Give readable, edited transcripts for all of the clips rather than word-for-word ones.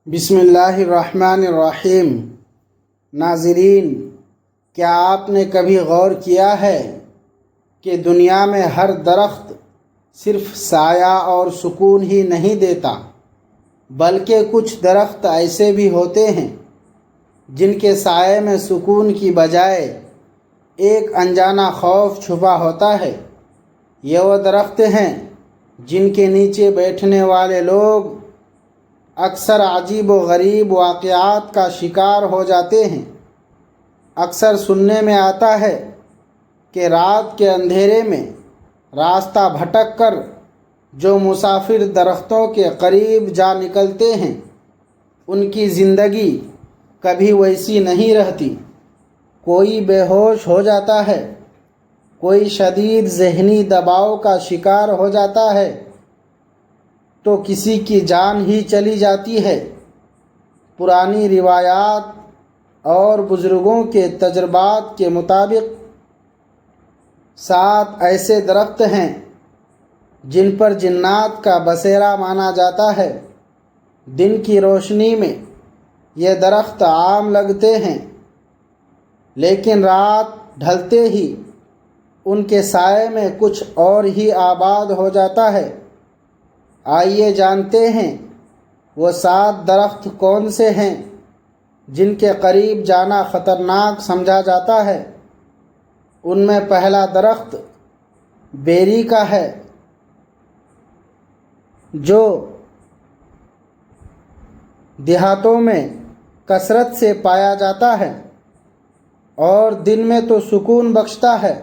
بسم اللہ الرحمن الرحیم۔ ناظرین، کیا آپ نے کبھی غور کیا ہے کہ دنیا میں ہر درخت صرف سایہ اور سکون ہی نہیں دیتا، بلکہ کچھ درخت ایسے بھی ہوتے ہیں جن کے سائے میں سکون کی بجائے ایک انجانا خوف چھپا ہوتا ہے۔ یہ وہ درخت ہیں جن کے نیچے بیٹھنے والے لوگ اکثر عجیب و غریب واقعات کا شکار ہو جاتے ہیں۔ اکثر سننے میں آتا ہے کہ رات کے اندھیرے میں راستہ بھٹک کر جو مسافر درختوں کے قریب جا نکلتے ہیں، ان کی زندگی کبھی ویسی نہیں رہتی۔ کوئی بے ہوش ہو جاتا ہے، کوئی شدید ذہنی دباؤ کا شکار ہو جاتا ہے، تو کسی کی جان ہی چلی جاتی ہے۔ پرانی روایات اور بزرگوں کے تجربات کے مطابق 7 ایسے درخت ہیں جن پر جنات کا بسیرا مانا جاتا ہے۔ دن کی روشنی میں یہ درخت عام لگتے ہیں، لیکن رات ڈھلتے ہی ان کے سائے میں کچھ اور ہی آباد ہو جاتا ہے۔ آئیے جانتے ہیں وہ 7 درخت کون سے ہیں جن کے قریب جانا خطرناک سمجھا جاتا ہے۔ ان میں پہلا درخت بیری کا ہے، جو دیہاتوں میں کثرت سے پایا جاتا ہے اور دن میں تو سکون بخشتا ہے،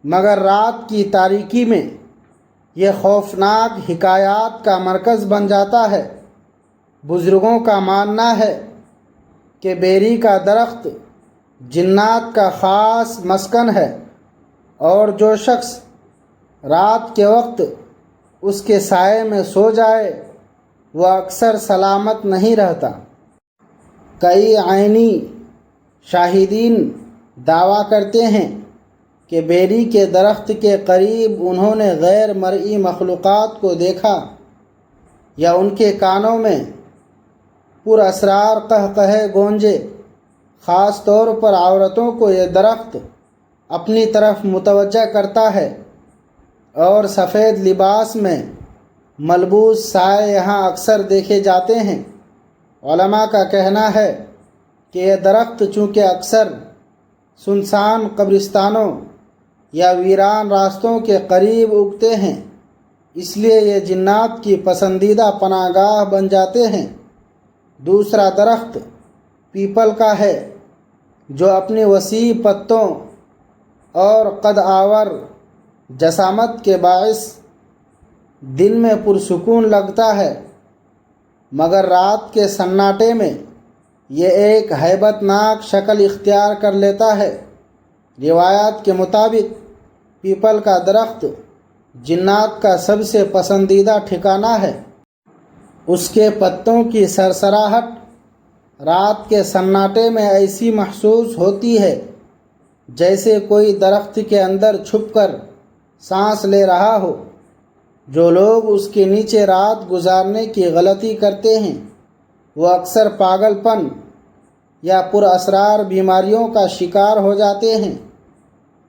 مگر رات کی تاریکی میں یہ خوفناک حکایات کا مرکز بن جاتا ہے۔ بزرگوں کا ماننا ہے کہ بیری کا درخت جنات کا خاص مسکن ہے، اور جو شخص رات کے وقت اس کے سائے میں سو جائے وہ اکثر سلامت نہیں رہتا۔ کئی عینی شاہدین دعویٰ کرتے ہیں کہ بیری کے درخت کے قریب انہوں نے غیر مرئی مخلوقات کو دیکھا، یا ان کے کانوں میں پراسرار قہقہے گونجے۔ خاص طور پر عورتوں کو یہ درخت اپنی طرف متوجہ کرتا ہے، اور سفید لباس میں ملبوس سائے یہاں اکثر دیکھے جاتے ہیں۔ علماء کا کہنا ہے کہ یہ درخت چونکہ اکثر سنسان قبرستانوں یا ویران راستوں کے قریب اگتے ہیں، اس لیے یہ جنات کی پسندیدہ پناہ گاہ بن جاتے ہیں۔ دوسرا درخت پیپل کا ہے، جو اپنی وسیع پتوں اور قد آور جسامت کے باعث دن میں پرسکون لگتا ہے، مگر رات کے سناٹے میں یہ ایک ہیبت ناک شکل اختیار کر لیتا ہے۔ روایات کے مطابق پیپل کا درخت جنات کا سب سے پسندیدہ ٹھکانہ ہے۔ اس کے پتوں کی سرسراہٹ رات کے سناٹے میں ایسی محسوس ہوتی ہے جیسے کوئی درخت کے اندر چھپ کر سانس لے رہا ہو۔ جو لوگ اس کے نیچے رات گزارنے کی غلطی کرتے ہیں، وہ اکثر پاگل پن یا پراسرار بیماریوں کا شکار ہو جاتے ہیں۔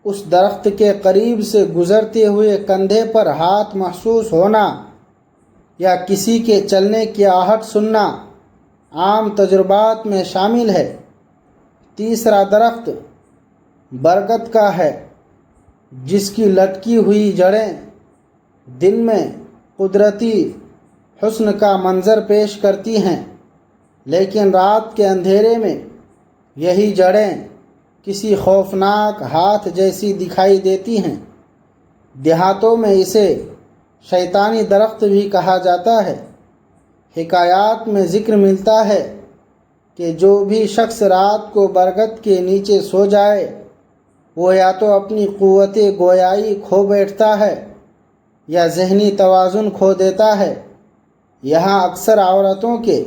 اس درخت کے قریب سے گزرتے ہوئے کندھے پر ہاتھ محسوس ہونا یا کسی کے چلنے کی آہٹ سننا عام تجربات میں شامل ہے۔ تیسرا درخت برگد کا ہے، جس کی لٹکی ہوئی جڑیں دن میں قدرتی حسن کا منظر پیش کرتی ہیں، لیکن رات کے اندھیرے میں یہی جڑیں کسی خوفناک ہاتھ جیسی دکھائی دیتی ہیں۔ دیہاتوں میں اسے شیطانی درخت بھی کہا جاتا ہے۔ حکایات میں ذکر ملتا ہے کہ جو بھی شخص رات کو برگد کے نیچے سو جائے، وہ یا تو اپنی قوت گویائی کھو بیٹھتا ہے یا ذہنی توازن کھو دیتا ہے۔ یہاں اکثر عورتوں کے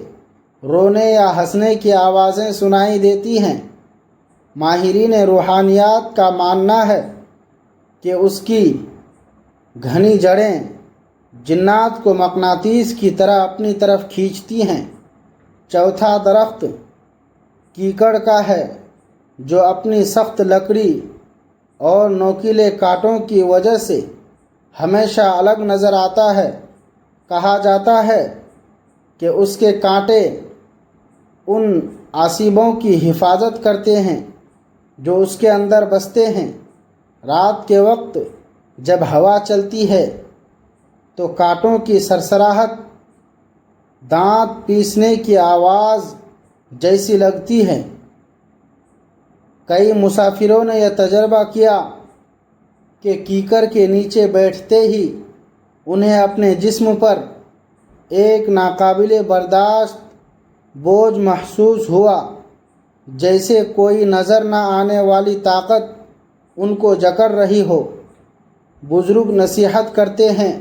رونے یا ہنسنے کی آوازیں سنائی دیتی ہیں۔ ماہرین روحانیات کا ماننا ہے کہ اس کی گھنی جڑیں جنات کو مقناطیس کی طرح اپنی طرف کھینچتی ہیں۔ चौथा दरख्त कीकड़ का है जो अपनी सख्त लकड़ी और नोकीले कांटों की वजह से हमेशा अलग नज़र आता है। कहा जाता है कि उसके कांटे उन आसिबों की हिफाजत करते हैं जो उसके अंदर बसते हैं। रात के वक्त जब हवा चलती है तो कांटों की सरसराहट दांत पीसने की आवाज़ जैसी लगती है। कई मुसाफिरों ने यह तजर्बा किया कि कीकर के नीचे बैठते ही उन्हें अपने जिस्म पर एक नाकाबिले बर्दाश्त बोझ महसूस हुआ, जैसे कोई नज़र न आने वाली ताकत उनको जकड़ रही हो। बुज़ुर्ग नसीहत करते हैं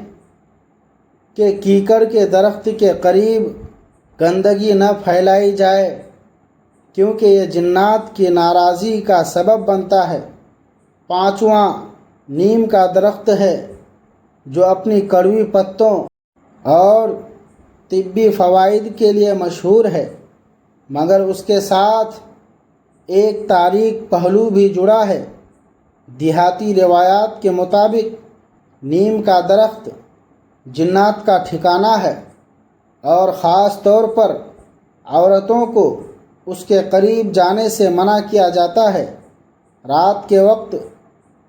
कि कीकर के दरख्त के करीब गंदगी न फैलाई जाए, क्योंकि ये जिन्नात की नाराज़गी का सबब बनता है। पाँचवां नीम का दरख्त है जो अपनी कड़वी पत्तों और तिब्बी फ़वाइद के लिए मशहूर है, मगर उसके साथ एक तारीख पहलू भी जुड़ा है। देहाती रिवायात के मुताबिक नीम का दरख्त जिन्नात का ठिकाना है और ख़ास तौर पर औरतों को उसके करीब जाने से मना किया जाता है। रात के वक्त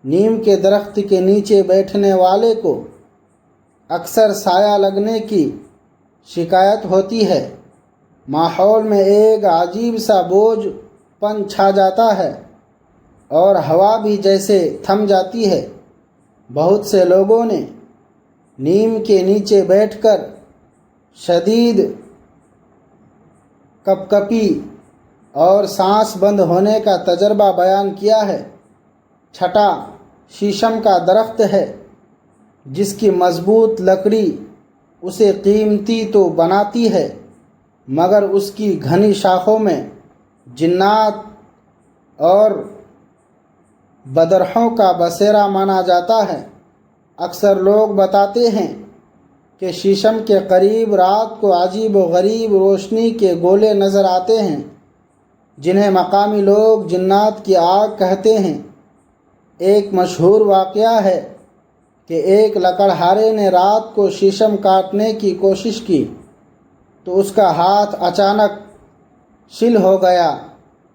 नीम के दरख्त के नीचे बैठने वाले को अक्सर साया लगने की शिकायत होती है। माहौल में एक अजीब सा बोझपन छा जाता है और हवा भी जैसे थम जाती है। बहुत से लोगों ने नीम के नीचे बैठकर शदीद कपकपी और सांस बंद होने का तजर्बा बयान किया है। छठा शीशम का दरख्त है जिसकी मजबूत लकड़ी उसे कीमती तो बनाती है, मगर उसकी घनी शाखों में जिन्नात और बदरहों का बसेरा माना जाता है। अक्सर लोग बताते हैं कि शीशम के करीब रात को अजीब व गरीब रोशनी के गोले नज़र आते हैं, जिन्हें मकामी लोग जिन्नात की आग कहते हैं। एक मशहूर वाक़या है कि एक लकड़हारे ने रात को शीशम काटने की कोशिश की तो उसका हाथ अचानक शिल हो गया,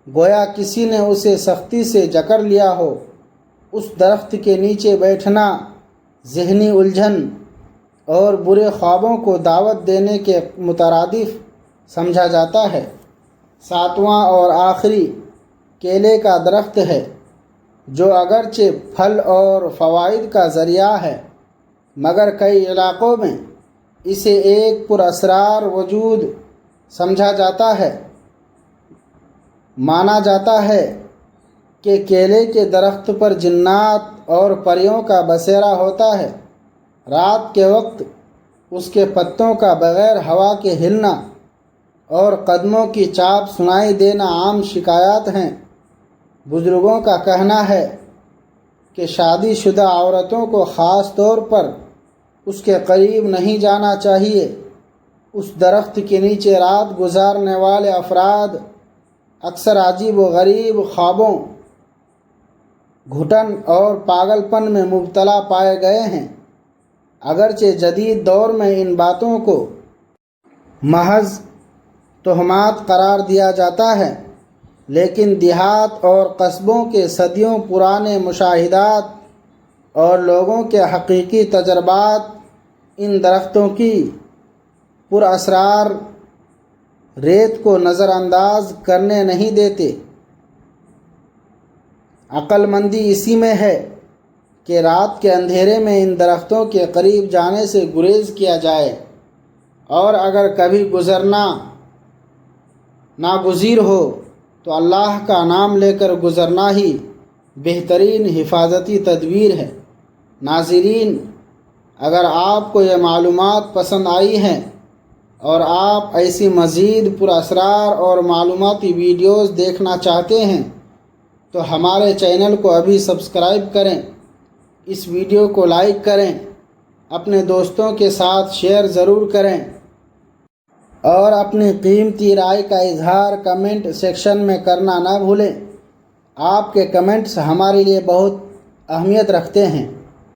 गोया किसी ने उसे सख्ती से जकड़ लिया हो। उस दरख्त के नीचे बैठना ज़हनी उलझन और बुरे ख्वाबों को दावत देने के मुतरादिफ समझा जाता है। सातवां और आखिरी केले का दरख्त है जो अगरचे फल और फ़वाइद का ज़रिया है, मगर कई इलाक़ों में इसे एक पुरअसरार वजूद समझा जाता है। माना जाता है कि केले के दरख्त पर जिन्नात और परियों का बसेरा होता है। रात के वक्त उसके पत्तों का बग़ैर हवा के हिलना और कदमों की चाप सुनाई देना आम शिकायत हैं। बुज़ुर्गों का कहना है कि शादीशुदा औरतों को ख़ास तौर पर उसके करीब नहीं जाना चाहिए। उस दरख्त के नीचे रात गुजारने वाले अफराद अक्सर अजीब व गरीब ख्वाबों, घुटन और पागलपन में मुब्तला पाए गए हैं। अगरचे जदीद दौर में इन बातों को महज तोहमात करार दिया जाता है, लेकिन देहात और कस्बों के सदियों पुराने मुशाहिदात और लोगों के हकीकी तजर्बात इन दरख्तों की पुरअसरार रेत को नज़रअंदाज करने नहीं देते। अक्लमंदी इसी में है कि रात के अंधेरे में इन दरख्तों के करीब जाने से गुरेज किया जाए, और अगर कभी गुज़रना नागुज़ीर हो तो अल्लाह का नाम लेकर गुज़रना ही बेहतरीन हिफाजती तदबीर है। नाज़रीन, अगर आपको ये मालूमात पसंद आई हैं और आप ऐसी मज़ीद पुरअसरार और मालूमाती वीडियोस देखना चाहते हैं तो हमारे चैनल को अभी सब्सक्राइब करें, इस वीडियो को लाइक करें, अपने दोस्तों के साथ शेयर ज़रूर करें। اور اپنی قیمتی رائے کا اظہار کمنٹ سیکشن میں کرنا نہ بھولیں۔ آپ کے کمنٹس ہمارے لیے بہت اہمیت رکھتے ہیں۔